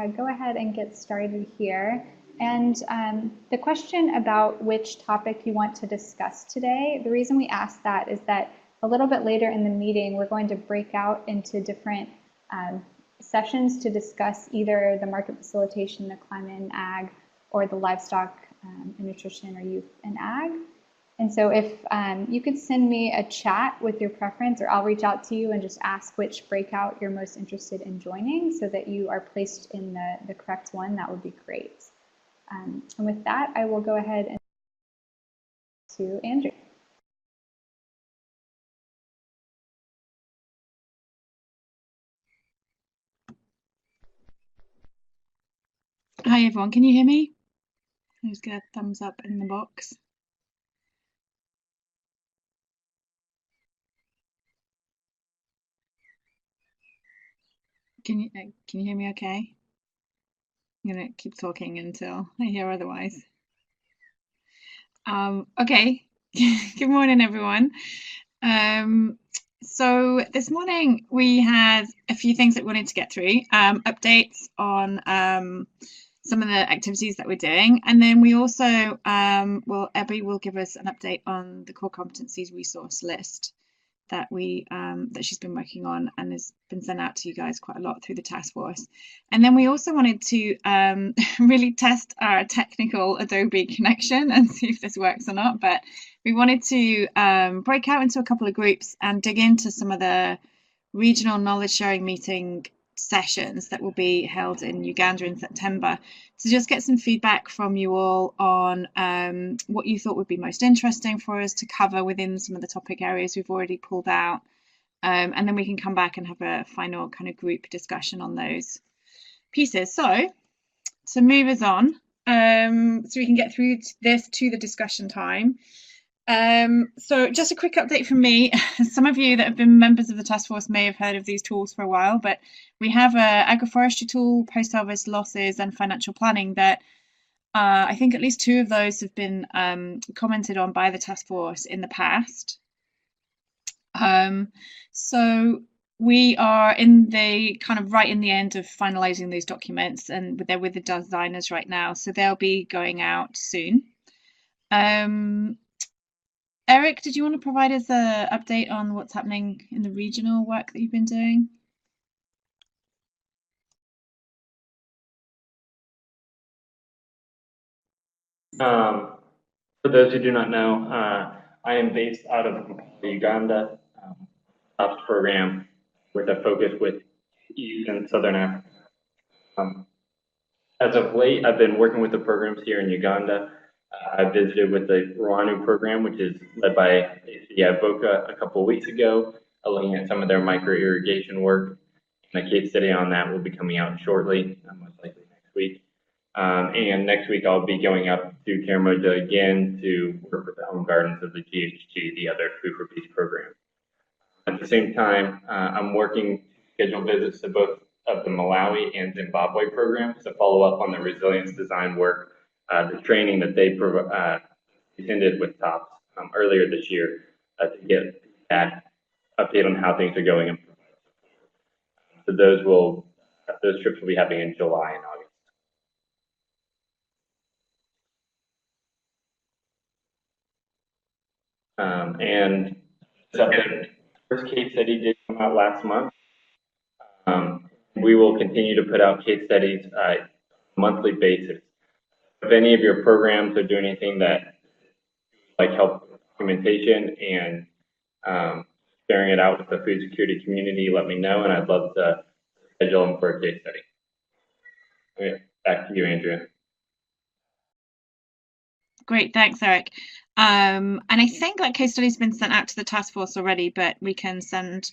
go ahead and get started here. And the question about which topic you want to discuss today, the reason we asked that is that a little bit later in the meeting, we're going to break out into different sessions to discuss either the market facilitation, the climate and ag, or the livestock and nutrition or youth and ag. And so if you could send me a chat with your preference, or I'll reach out to you and just ask which breakout you're most interested in joining so that you are placed in the correct one, that would be great. And with that, I will go ahead and to Andrew. Hi everyone, can you hear me? I'll just get a thumbs up in the box. Can you hear me okay? I'm gonna keep talking until I hear otherwise. Okay, good morning everyone. So this morning we had a few things that we wanted to get through, updates on some of the activities that we're doing, and then we also, Ebby will give us an update on the core competencies resource list that that she's been working on and has been sent out to you guys quite a lot through the task force. And then we also wanted to really test our technical Adobe connection and see if this works or not. But we wanted to break out into a couple of groups and dig into some of the regional knowledge sharing meeting sessions that will be held in Uganda in September, to just get some feedback from you all on what you thought would be most interesting for us to cover within some of the topic areas we've already pulled out, and then we can come back and have a final kind of group discussion on those pieces. So to move us on, so we can get through this to the discussion time. So just a quick update from me. Some of you that have been members of the task force may have heard of these tools for a while, but we have a agroforestry tool, post-harvest losses and financial planning that I think at least 2 of those have been commented on by the task force in the past. So we are in the kind of right in the end of finalizing those documents, and they're with the designers right now, so they'll be going out soon. Eric, did you want to provide us an update on what's happening in the regional work that you've been doing? For those who do not know, I am based out of the Uganda TOPS program with a focus with East and Southern Africa. As of late, I've been working with the programs here in Uganda. I visited with the Rwanu program, which is led by Avoka a couple of weeks ago, looking at some of their micro irrigation work. And a case study on that will be coming out shortly, most likely next week. And next week I'll be going up to Karamoja again to work with the home gardens of the GHG, the other Food for Peace program. At the same time, I'm working to schedule visits to both of the Malawi and Zimbabwe programs to follow up on the resilience design work, the training that they attended with TOPS earlier this year to get that update on how things are going. So those trips will be happening in July and August. And the first case study did come out last month. We will continue to put out case studies on a monthly basis. If any of your programs are doing anything that like help with documentation and sharing it out with the food security community, let me know, and I'd love to schedule them for a case study. Okay, back to you, Andrea. Great, thanks, Eric. And I think that case study's been sent out to the task force already, but we can send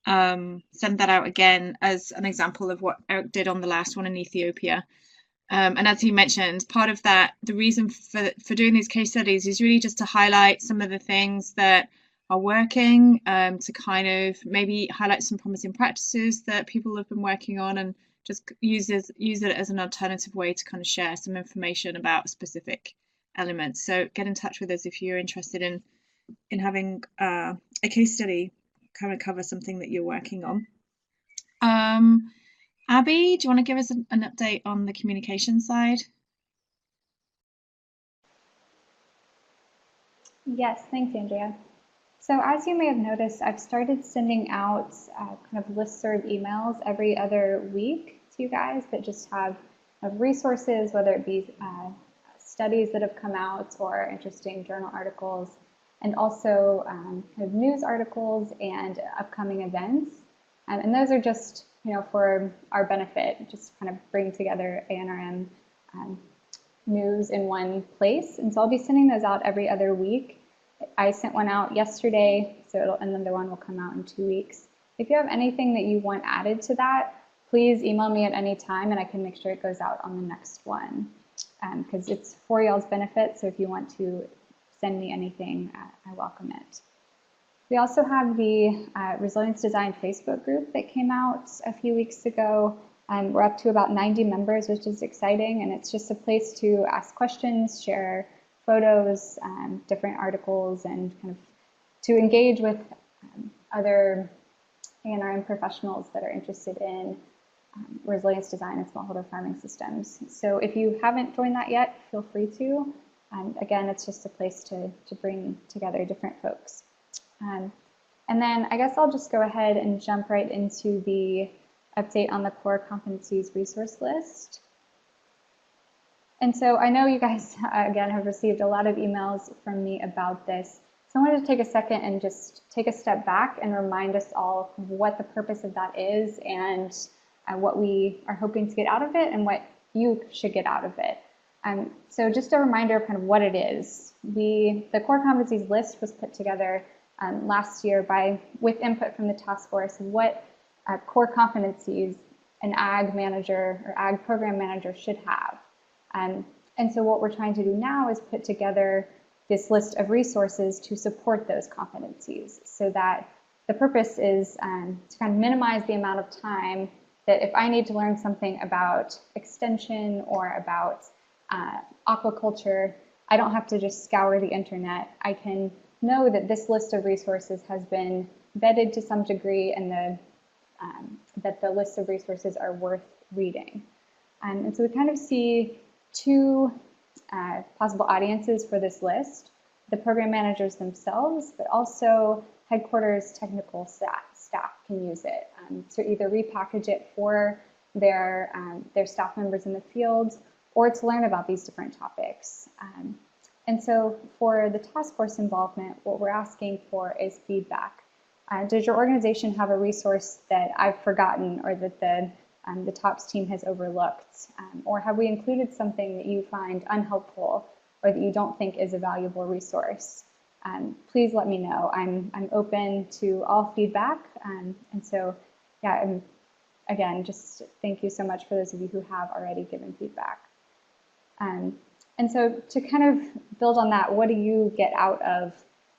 that out again as an example of what Eric did on the last one in Ethiopia. And as he mentioned, part of that, the reason for doing these case studies is really just to highlight some of the things that are working, to kind of maybe highlight some promising practices that people have been working on, and just use it as an alternative way to kind of share some information about specific elements. So get in touch with us if you're interested in having a case study kind of cover something that you're working on. Abby, do you want to give us an update on the communication side? Yes, thanks, Andrea. So as you may have noticed, I've started sending out kind of listserv emails every other week to you guys that just have resources, whether it be studies that have come out or interesting journal articles, and also kind of news articles and upcoming events. And those are just, for our benefit, just kind of bring together ANRM news in one place. And so I'll be sending those out every other week. I sent one out yesterday, so another one will come out in 2 weeks. If you have anything that you want added to that, please email me at any time and I can make sure it goes out on the next one. Because it's for y'all's benefit, so if you want to send me anything, I welcome it. We also have the Resilience Design Facebook group that came out a few weeks ago. We're up to about 90 members, which is exciting, and it's just a place to ask questions, share photos, different articles, and kind of to engage with other ANRM professionals that are interested in resilience design and smallholder farming systems. So if you haven't joined that yet, feel free to. Again, it's just a place to bring together different folks. And then I guess I'll just go ahead and jump right into the update on the core competencies resource list. And so I know you guys, again, have received a lot of emails from me about this. So I wanted to take a second and just take a step back and remind us all what the purpose of that is and what we are hoping to get out of it and what you should get out of it. So just a reminder of kind of what it is. The core competencies list was put together last year with input from the task force of what core competencies an ag manager or ag program manager should have. And so what we're trying to do now is put together this list of resources to support those competencies so that the purpose is to kind of minimize the amount of time that if I need to learn something about extension or about aquaculture, I don't have to just scour the internet. I can know that this list of resources has been vetted to some degree and that the list of resources are worth reading. And so we kind of see two possible audiences for this list, the program managers themselves, but also headquarters technical staff can use it to either repackage it for their staff members in the field or to learn about these different topics. And so for the task force involvement, what we're asking for is feedback. Does your organization have a resource that I've forgotten or that the TOPS team has overlooked? Or have we included something that you find unhelpful or that you don't think is a valuable resource? Please let me know. I'm open to all feedback. And so, yeah, again, just thank you so much for those of you who have already given feedback. And so to kind of build on that, what do you get out of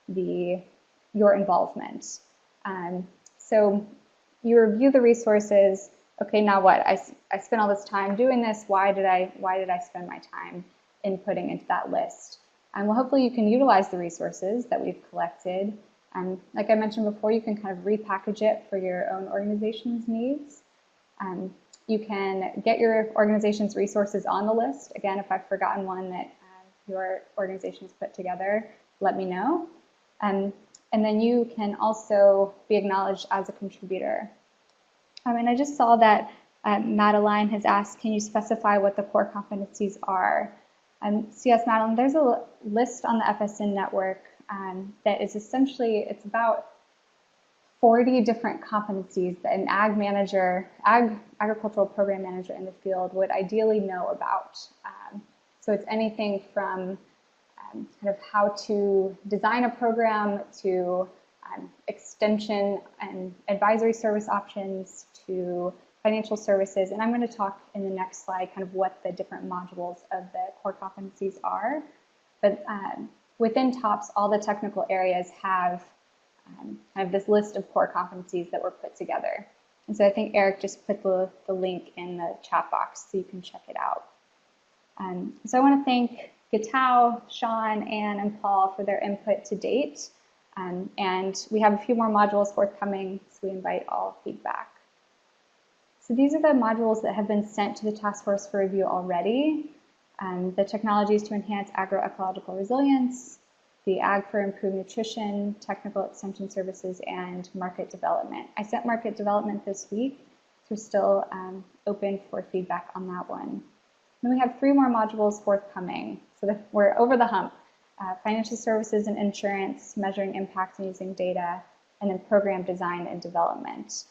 your involvement? So you review the resources. Okay, now what? I spent all this time doing this. Why did I spend my time inputting into that list? And well, hopefully you can utilize the resources that we've collected. Like I mentioned before, you can kind of repackage it for your own organization's needs. You can get your organization's resources on the list. Again, if I've forgotten one that your organization's put together, let me know. And then you can also be acknowledged as a contributor. And I just saw that Madeline has asked, can you specify what the core competencies are? So yes, Madeline, there's a list on the FSN network that is essentially, it's about 40 different competencies that an agricultural program manager in the field would ideally know about. So it's anything from kind of how to design a program to extension and advisory service options to financial services. And I'm going to talk in the next slide kind of what the different modules of the core competencies are. But within TOPS, all the technical areas have kind of this list of core competencies that were put together. And so I think Eric just put the link in the chat box so you can check it out. So I want to thank Gitao, Sean, Anne, and Paul for their input to date. And we have a few more modules forthcoming, so we invite all feedback. So these are the modules that have been sent to the task force for review already. The technologies to enhance agroecological resilience, the Ag for Improved Nutrition, technical extension services, and market development. I sent market development this week, so we're still open for feedback on that one. Then we have 3 more modules forthcoming, so that we're over the hump. Financial services and insurance, measuring impact and using data, and then program design and development.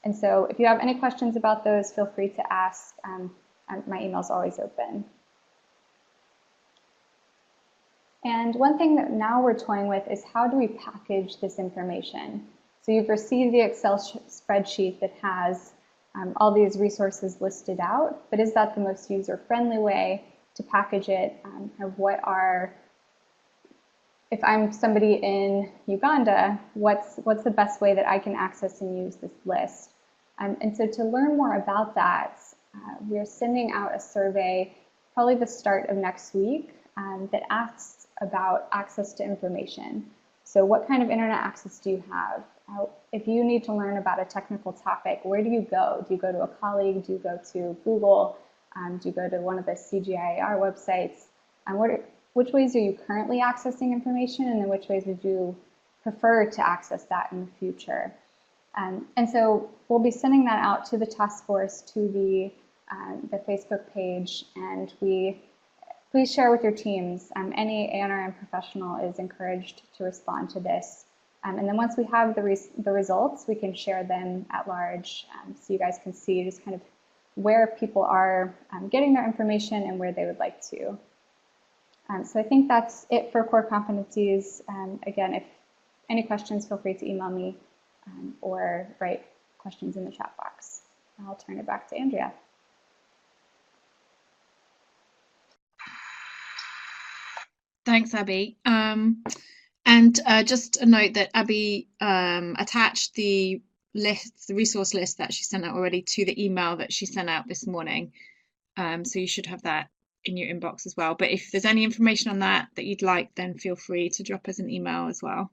And so if you have any questions about those, feel free to ask. My email is always open. And one thing that now we're toying with is how do we package this information? So you've received the Excel spreadsheet that has all these resources listed out, but is that the most user-friendly way to package it? If I'm somebody in Uganda, what's the best way that I can access and use this list? And so to learn more about that, we're sending out a survey, probably the start of next week, that asks about access to information. So what kind of internet access do you have? If you need to learn about a technical topic, where do you go? Do you go to a colleague? Do you go to Google? Do you go to one of the CGIAR websites? Which ways are you currently accessing information, and then which ways would you prefer to access that in the future? And so we'll be sending that out to the task force, to the Facebook page, and please share with your teams. Any ANRM professional is encouraged to respond to this. And then once we have the results, we can share them at large, so you guys can see just kind of where people are getting their information and where they would like to. So I think that's it for core competencies. Again, if any questions, feel free to email me or write questions in the chat box. I'll turn it back to Andrea. Thanks, Abby. And just a note that Abby attached the resource list that she sent out already to the email that she sent out this morning. So you should have that in your inbox as well. But if there's any information on that you'd like, then feel free to drop us an email as well.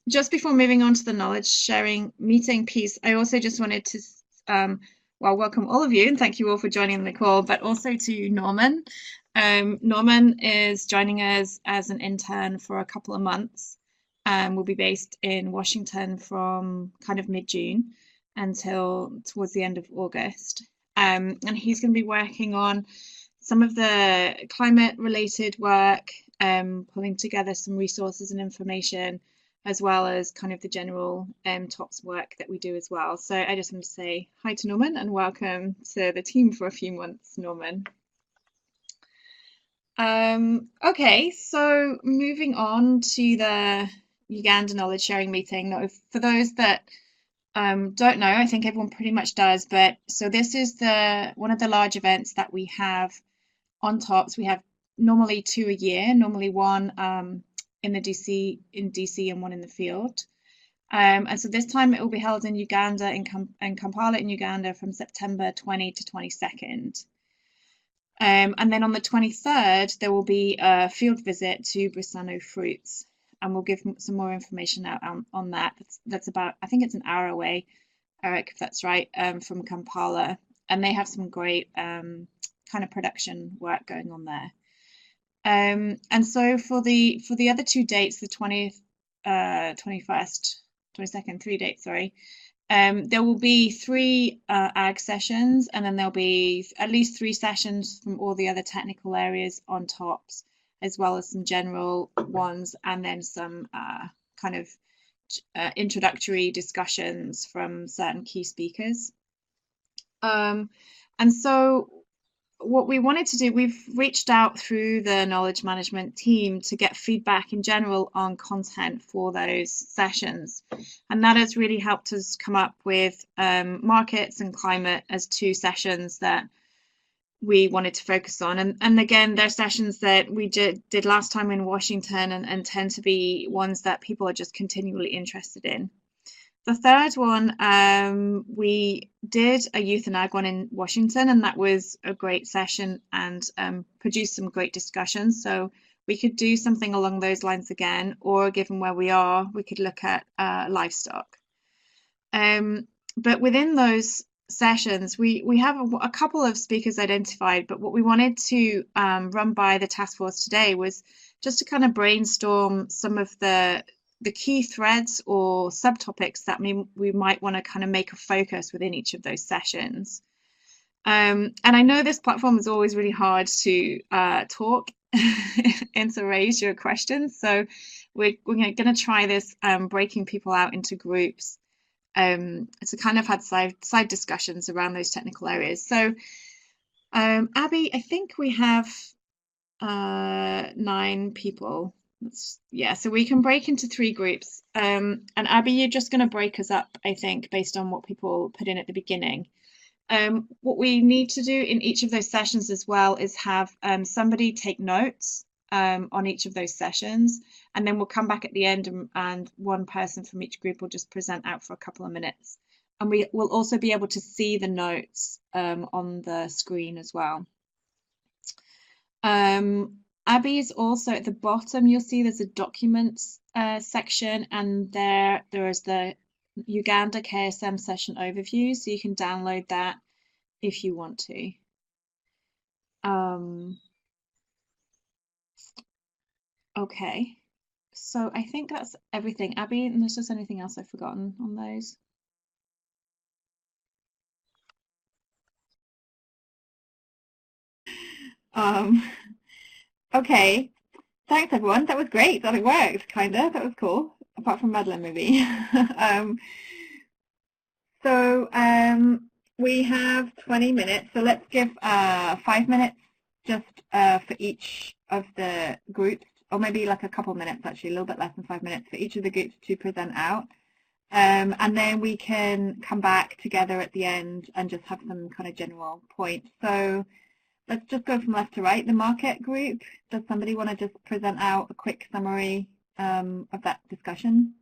Just before moving on to the knowledge sharing meeting piece, I also just wanted to welcome all of you and thank you all for joining the call, but also to Norman. Norman is joining us as an intern for a couple of months. We'll be based in Washington from kind of mid-June until towards the end of August. And he's going to be working on some of the climate-related work, pulling together some resources and information, as well as kind of the general TOPS work that we do as well. So I just want to say hi to Norman and welcome to the team for a few months, Norman. Okay, so moving on to the Uganda knowledge sharing meeting. Now, for those that don't know, I think everyone pretty much does, but so this is one of the large events that we have on TOPS. We have normally 2 a year, normally one in DC and one in the field. And so this time it will be held in Uganda, in Kampala in Uganda, from September 20 to 22nd. And then on the 23rd, there will be a field visit to Brisano Fruits, and we'll give some more information out on that. That's about, I think it's an hour away, Eric, if that's right, from Kampala. And they have some great kind of production work going on there. And so for the other 2 dates, the 20th, 21st, 22nd, 3 dates, sorry, there will be 3 ag sessions, and then there'll be at least 3 sessions from all the other technical areas on TOPS, as well as some general ones, and then some kind of introductory discussions from certain key speakers. And so what we wanted to do, we've reached out through the knowledge management team to get feedback in general on content for those sessions. And that has really helped us come up with markets and climate as 2 sessions that we wanted to focus on. And again, they're sessions that we did last time in Washington and tend to be ones that people are just continually interested in. The third one, we did a youth and ag one in Washington, and that was a great session and produced some great discussions. So we could do something along those lines again, or given where we are, we could look at livestock. But within those sessions, we have a couple of speakers identified, but what we wanted to run by the task force today was just to kind of brainstorm some of the key threads or subtopics that we might want to kind of make a focus within each of those sessions. And I know this platform is always really hard to talk and to raise your questions, so we're going to try this breaking people out into groups to kind of have side discussions around those technical areas. So Abby, I think we have 9 people. Yeah, so we can break into 3 groups. And Abby, you're just going to break us up, I think, based on what people put in at the beginning. What we need to do in each of those sessions as well is have somebody take notes on each of those sessions, and then we'll come back at the end and one person from each group will just present out for a couple of minutes. And we will also be able to see the notes on the screen as well. Abby is also at the bottom. You'll see there's a documents section, and there is the Uganda KSM session overview, so you can download that if you want to. Okay, so I think that's everything. Abby, unless there's anything else I've forgotten on those. Okay, thanks everyone. That was great. That it worked, kinda. That was cool. Apart from Madeline, maybe. We have 20 minutes, so let's give 5 minutes just for each of the groups, or maybe like a couple minutes actually, a little bit less than 5 minutes for each of the groups to present out. And then we can come back together at the end and just have some kind of general points. So let's just go from left to right. The market group, does somebody want to just present out a quick summary of that discussion?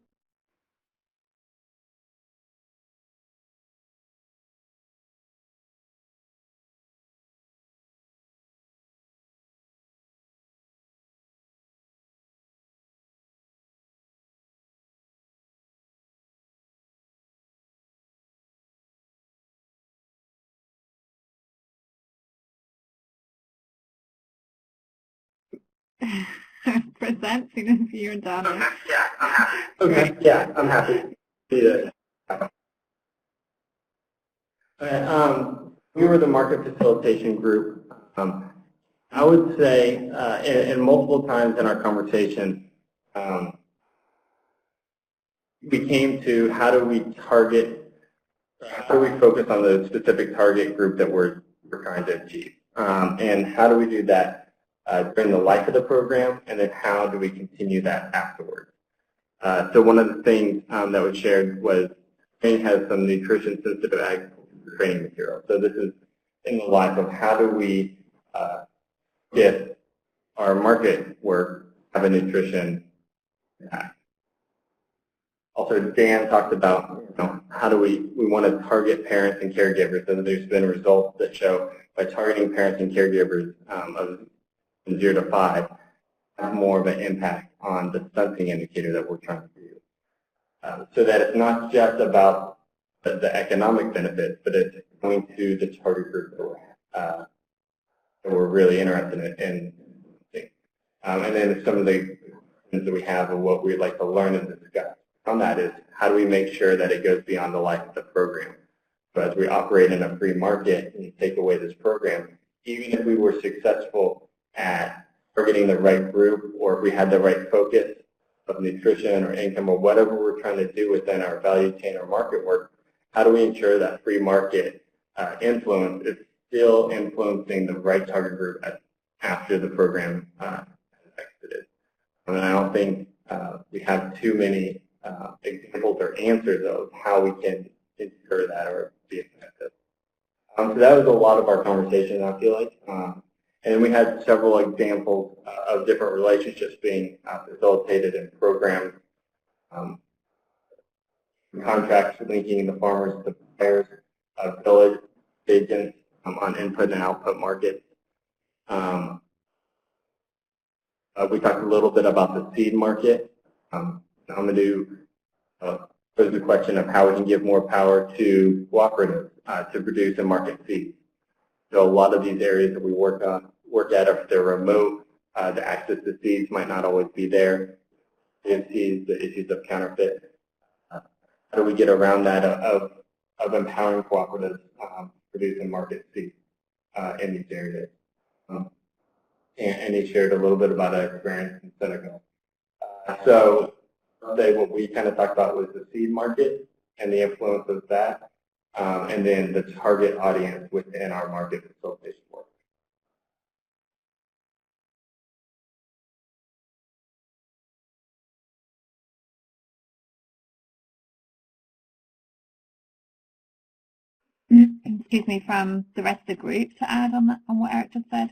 Present, soon as you and Dana. Yeah, I'm happy. Okay, yeah, I'm happy to do that. Okay, we were the market facilitation group. I would say, and multiple times in our conversation, we came to how do we target, how do we focus on the specific target group that we're trying to achieve, and how do we do that during the life of the program, and then how do we continue that afterwards. So one of the things that was shared was training has some nutrition-sensitive agriculture training material. So this is in the life of how do we get our market work have a nutrition impact. Also, Dan talked about how do we want to target parents and caregivers, and there's been results that show by targeting parents and caregivers of 0 to 5 have more of an impact on the stunting indicator that we're trying to do. So that it's not just about the economic benefits, but it's going to the target group that we're really interested in. And then some of the questions that we have and what we'd like to learn and discuss from that is how do we make sure that it goes beyond the life of the program. So as we operate in a free market and take away this program, even if we were successful at targeting the right group, or if we had the right focus of nutrition or income or whatever we're trying to do within our value chain or market work, how do we ensure that free market influence is still influencing the right target group after the program has exited? And I don't think we have too many examples or answers of how we can ensure that or be effective. So that was a lot of our conversation, I feel like. And we had several examples of different relationships being facilitated in programs, contracts linking the farmers to buyers, village agents on input and output markets. We talked a little bit about the seed market. I'm going to pose the question of how we can give more power to cooperatives to produce and market seeds. So a lot of these areas that we work at, if they're remote, the access to seeds might not always be there. The issues of counterfeit. How do we get around that of empowering cooperatives produce and market seeds in these areas? And he shared a little bit about our experience in Senegal. So what we kind of talked about was the seed market and the influence of that, and then the target audience within our market facilitation work. Excuse me, from the rest of the group to add on that, on what Eric just said?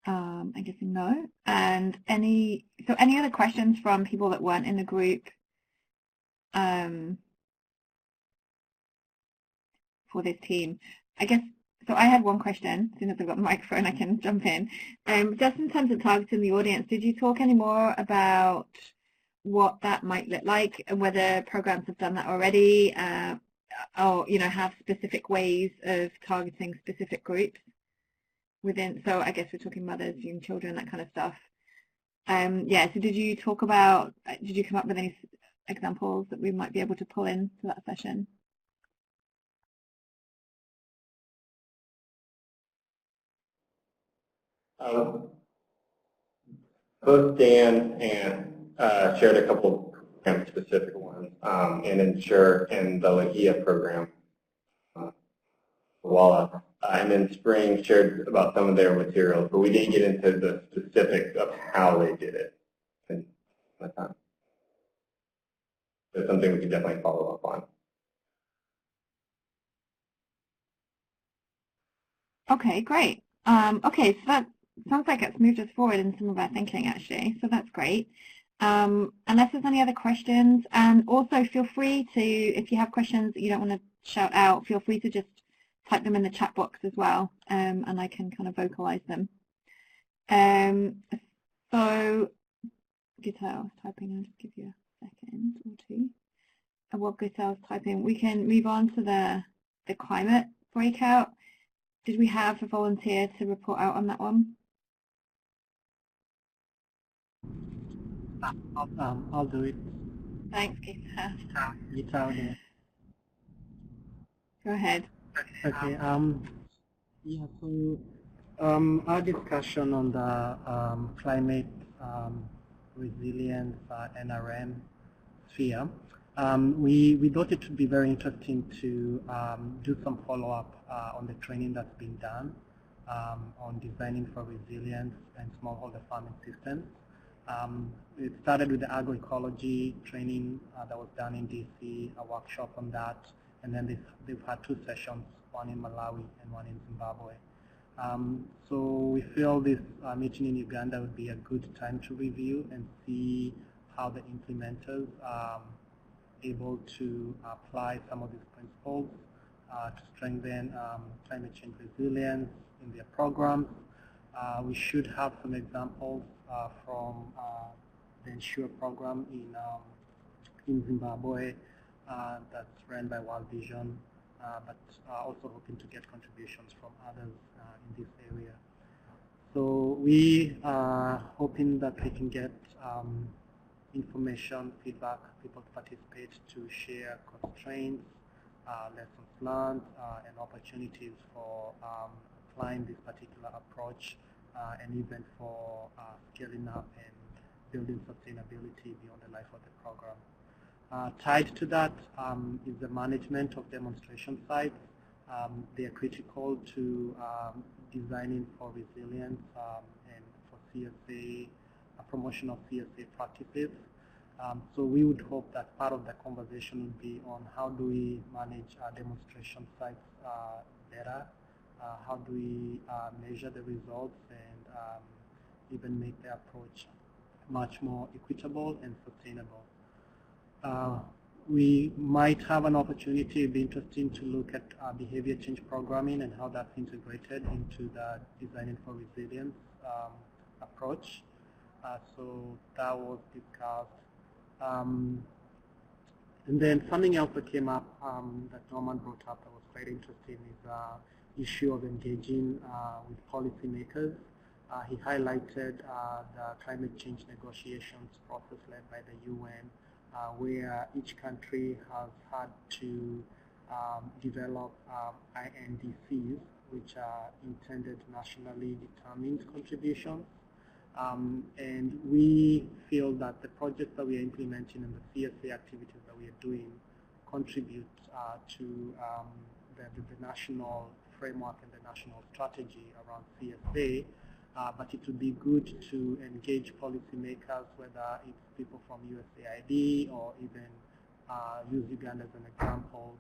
I'm guessing no. And any other questions from people that weren't in the group for this team? I guess, so I had one question. As soon as I've got the microphone, I can jump in. Just in terms of targeting the audience, did you talk any more about what that might look like and whether programs have done that already, or have specific ways of targeting specific groups within? So I guess we're talking mothers, young children, that kind of stuff. Yeah. So did you come up with any examples that we might be able to pull into that session? Both Dan and shared a couple of specific ones, and Ensure and the Lahia program, Walla, and then Spring shared about some of their materials, but we didn't get into the specifics of how they did it. And that's something we can definitely follow up on. Okay, great. Okay, so that sounds like it's moved us forward in some of our thinking, actually, so that's great. Unless there's any other questions, and also feel free to, if you have questions that you don't want to shout out, feel free to just type them in the chat box as well, and I can kind of vocalize them. So, Guitar's typing, I'll just give you a second or two. And while Guitar's typing, we can move on to the climate breakout. Did we have a volunteer to report out on that one? I'll do it. Thanks, Guitar. Guitar here. Go ahead. Okay. Yeah. So our discussion on the climate resilience ANRM sphere. We thought it would be very interesting to do some follow-up on the training that's been done on designing for resilience and smallholder farming systems. It started with the agroecology training that was done in DC, a workshop on that, and then they've had 2 sessions, one in Malawi and one in Zimbabwe. So we feel this meeting in Uganda would be a good time to review and see how the implementers able to apply some of these principles to strengthen climate change resilience in their programs. We should have some examples from the Ensure program in Zimbabwe that's run by World Vision, but also hoping to get contributions from others in this area. So we are hoping that we can get information, feedback, people to participate, to share constraints, lessons learned, and opportunities for applying this particular approach, and even for scaling up and building sustainability beyond the life of the program. Tied to that is the management of demonstration sites. They are critical to designing for resilience and for CSA, promotion of CSA practices. So we would hope that part of the conversation would be on how do we manage our demonstration sites better, how do we measure the results and even make the approach much more equitable and sustainable. we might have an opportunity. It'd be interesting to look at behavior change programming and how that's integrated into the Designing for Resilience approach. So that was discussed. And then something else that came up that Norman brought up that was quite interesting is the issue of engaging with policymakers. He highlighted the climate change negotiations process led by the UN, where each country has had to develop INDCs, which are intended nationally determined contributions. And we feel that the projects that we are implementing and the CSA activities that we are doing contribute to the national framework and the national strategy around CSA. But it would be good to engage policymakers, whether it's people from USAID or even use Uganda as an example,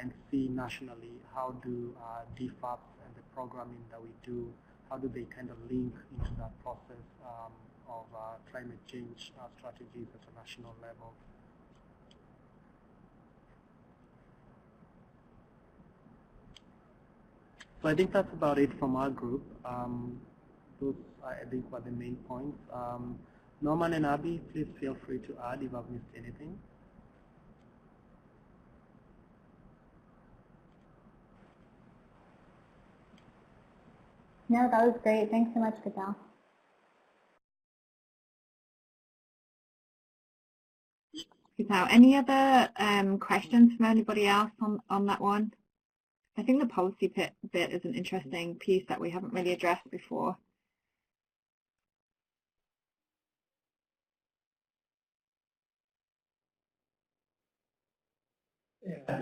and see nationally how do DFAPs and the programming that we do, how do they kind of link into that process of climate change strategies at a national level. So I think that's about it from our group. Those, I think, were the main points. Norman and Abby, please feel free to add if I've missed anything. No, that was great. Thanks so much, Giselle. Now, any other questions from anybody else on that one? I think the policy bit is an interesting piece that we haven't really addressed before.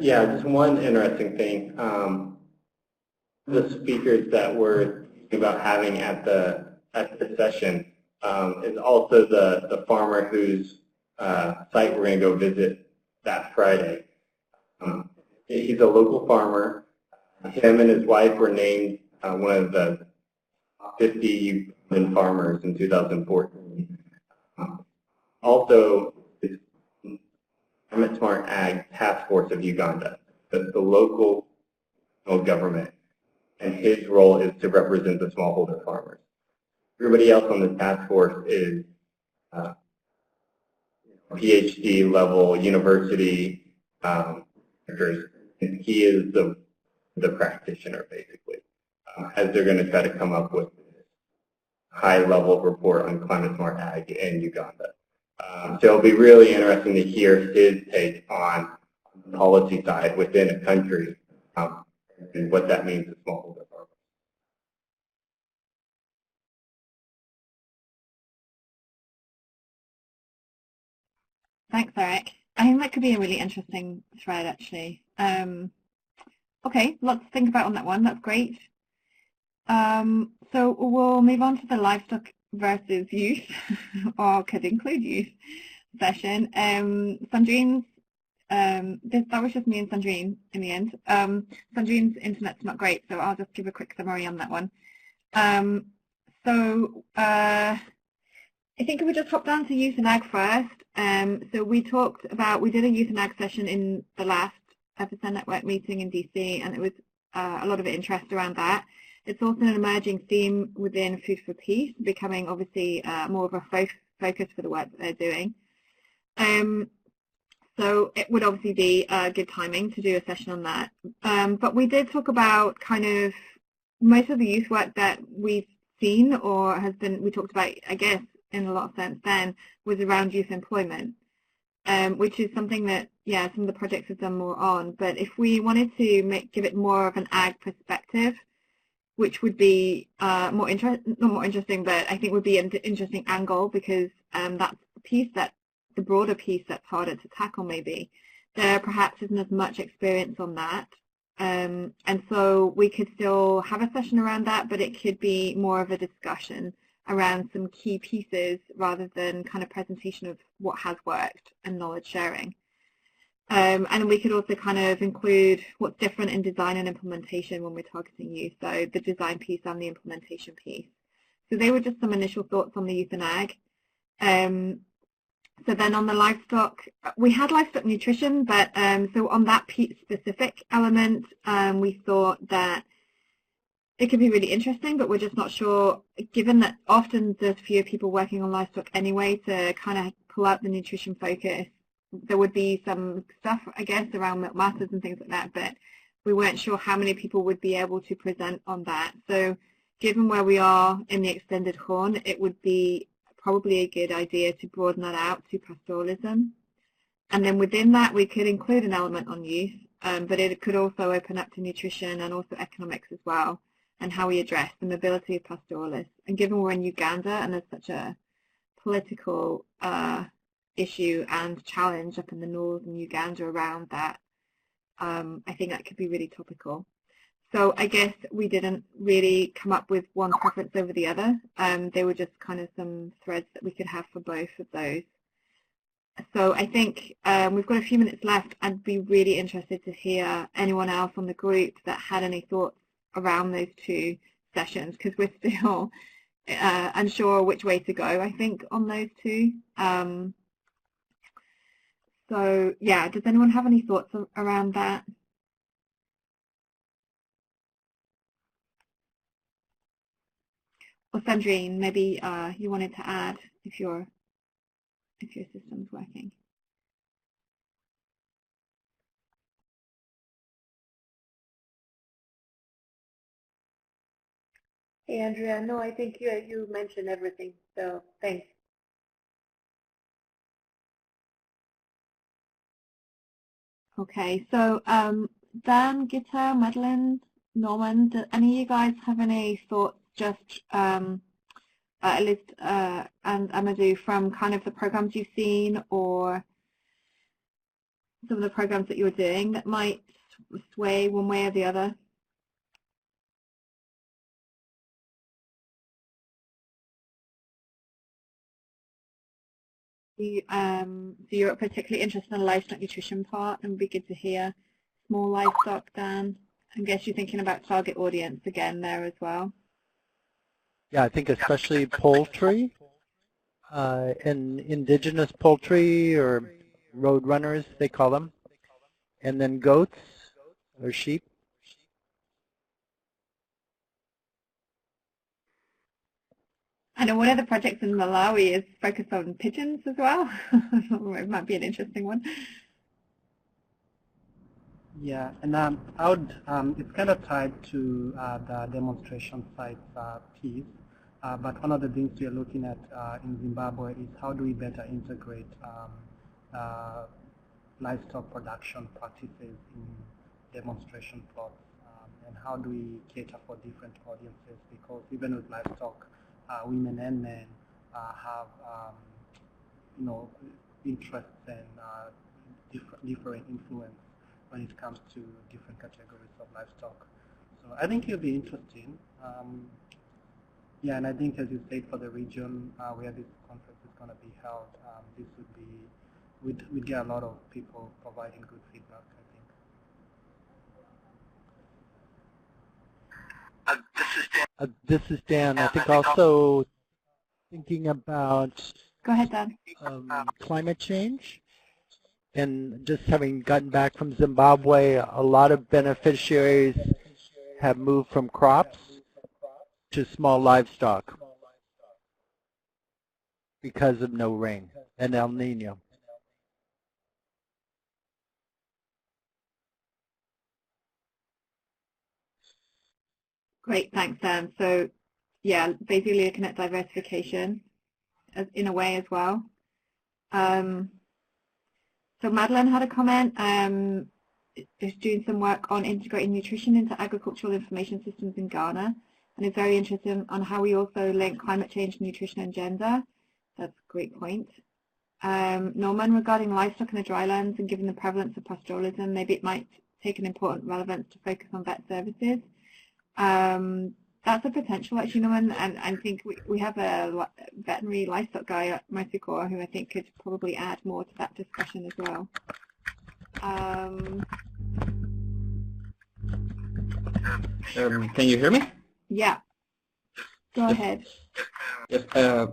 Yeah, just one interesting thing. The speakers that we're thinking about having at the session is also the farmer whose site we're going to go visit that Friday. He's a local farmer. Him and his wife were named one of the 50 Ugandan farmers in 2014. Also, it's Climate Smart Ag Task Force of Uganda, the local government, and his role is to represent the smallholder farmers. Everybody else on the task force is PhD level university workers, and he is the practitioner basically, as they're going to try to come up with a high-level report on climate smart ag in Uganda. So it'll be really interesting to hear his take on the policy side within a country and what that means to smallholder farmers. Thanks, Eric. I think that could be a really interesting thread, actually. Okay, lots to think about on that one. That's great. So we'll move on to the livestock versus youth, or could include youth session. Sandrine's, that was just me and Sandrine in the end. Sandrine's internet's not great, so I'll just give a quick summary on that one. I think if we just hop down to youth and ag first. So we did a youth and ag session in the last FSN Network meeting in DC, and it was a lot of interest around that. It's also an emerging theme within Food for Peace, becoming obviously more of a focus for the work that they're doing. So it would obviously be good timing to do a session on that. But we did talk about kind of most of the youth work that we've seen or has been, we talked about, I guess, in a lot of sense then, was around youth employment, which is something that, yeah, some of the projects have done more on. But if we wanted to give it more of an ag perspective, which would be not more interesting, but I think would be an interesting angle, because that's the piece the broader piece that's harder to tackle maybe. There perhaps isn't as much experience on that. And so we could still have a session around that, but it could be more of a discussion around some key pieces rather than kind of presentation of what has worked and knowledge sharing. And we could also kind of include what's different in design and implementation when we're targeting youth, so the design piece and the implementation piece. So they were just some initial thoughts on the youth and ag. So then on the livestock, we had livestock nutrition, but so on that specific element, we thought that it could be really interesting, but we're just not sure, given that often there's fewer people working on livestock anyway, to kind of pull out the nutrition focus. There would be some stuff, I guess, around milk masters and things like that, but we weren't sure how many people would be able to present on that. So given where we are in the extended horn, it would be probably a good idea to broaden that out to pastoralism. And then within that, we could include an element on youth, but it could also open up to nutrition and also economics as well, and how we address the mobility of pastoralists. And given we're in Uganda and there's such a political issue and challenge up in the northern Uganda around that, I think that could be really topical. So I guess we didn't really come up with one preference over the other. They were just kind of some threads that we could have for both of those. So I think we've got a few minutes left. I'd be really interested to hear anyone else on the group that had any thoughts around those two sessions, because we're still unsure which way to go, I think, on those two. So yeah, does anyone have any thoughts around that? Or Sandrine, maybe you wanted to add if your system's working. Hey, Andrea. No, I think you mentioned everything, so thanks. Okay, so Dan, Gitta, Madeline, Norman, do any of you guys have any thoughts, just at least, and Amadou, from kind of the programs you've seen or some of the programs that you were doing that might sway one way or the other? So you're particularly interested in the livestock nutrition part, and it'd be good to hear small livestock, Dan. I guess you're thinking about target audience again there as well. Yeah, I think especially poultry and indigenous poultry, or road runners they call them, and then goats or sheep. I know one of the projects in Malawi is focused on pigeons as well. It might be an interesting one. Yeah, and I would, it's kind of tied to the demonstration sites piece, but one of the things we are looking at in Zimbabwe is how do we better integrate livestock production practices in demonstration plots, and how do we cater for different audiences, because even with livestock, women and men have you know, interests and different influence when it comes to different categories of livestock. So I think it'll be interesting. Yeah, and I think, as you said, for the region where this conference is going to be held, this would be, we'd get a lot of people providing good feedback, I think. This is Dan. I think also thinking about Go ahead, Dan. Climate change. And just having gotten back from Zimbabwe, a lot of beneficiaries have moved from crops to small livestock because of no rain and El Nino. Great, thanks, Dan. So yeah, basically looking at diversification in a way as well. So Madeline had a comment, is doing some work on integrating nutrition into agricultural information systems in Ghana, and is very interested on how we also link climate change, nutrition and gender. That's a great point. Norman, regarding livestock in the drylands and given the prevalence of pastoralism, maybe it might take an important relevance to focus on vet services. That's a potential, actually, Norman, and I think we have a veterinary livestock guy at Mercycorps who I think could probably add more to that discussion as well. Can you hear me? Yeah, go ahead. Yes,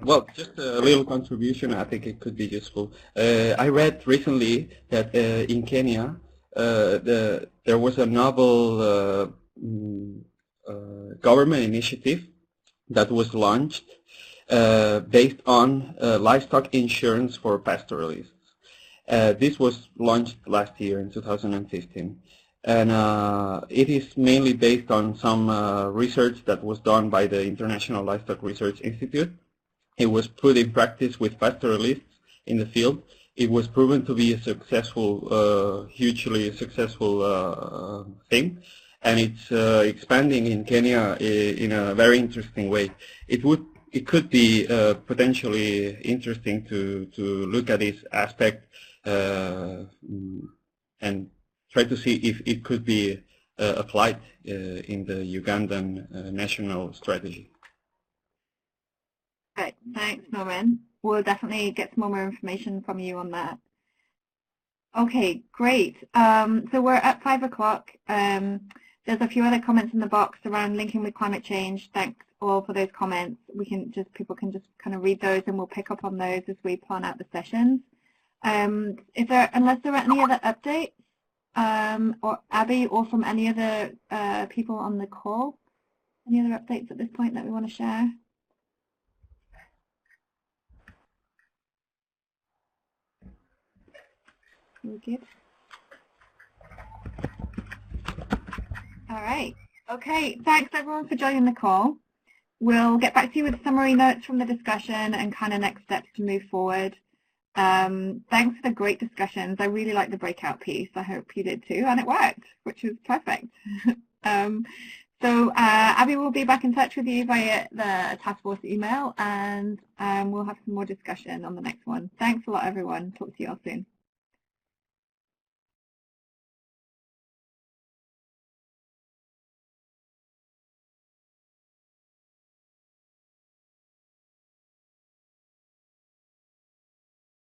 well, just a little contribution. I think it could be useful. I read recently that in Kenya, there was a novel government initiative that was launched based on livestock insurance for pastoralists. This was launched last year in 2015. And it is mainly based on some research that was done by the International Livestock Research Institute. It was put in practice with pastoralists in the field. It was proven to be a successful, hugely successful thing, and it's expanding in Kenya in a very interesting way. It could be potentially interesting to look at this aspect and try to see if it could be applied in the Ugandan national strategy. Right, thanks, Norman. We'll definitely get some more information from you on that. Okay, great. So we're at 5 o'clock. There's a few other comments in the box around linking with climate change. Thanks all for those comments. People can just kind of read those, and we'll pick up on those as we plan out the sessions. Unless there are any other updates, or Abby, or from any other people on the call, any other updates at this point that we want to share? We're good. All right. Okay. Thanks everyone for joining the call. We'll get back to you with summary notes from the discussion and kind of next steps to move forward. Thanks for the great discussions. I really liked the breakout piece. I hope you did too, and it worked, which was perfect. So Abby will be back in touch with you via the task force email, and we'll have some more discussion on the next one. Thanks a lot, everyone. Talk to you all soon.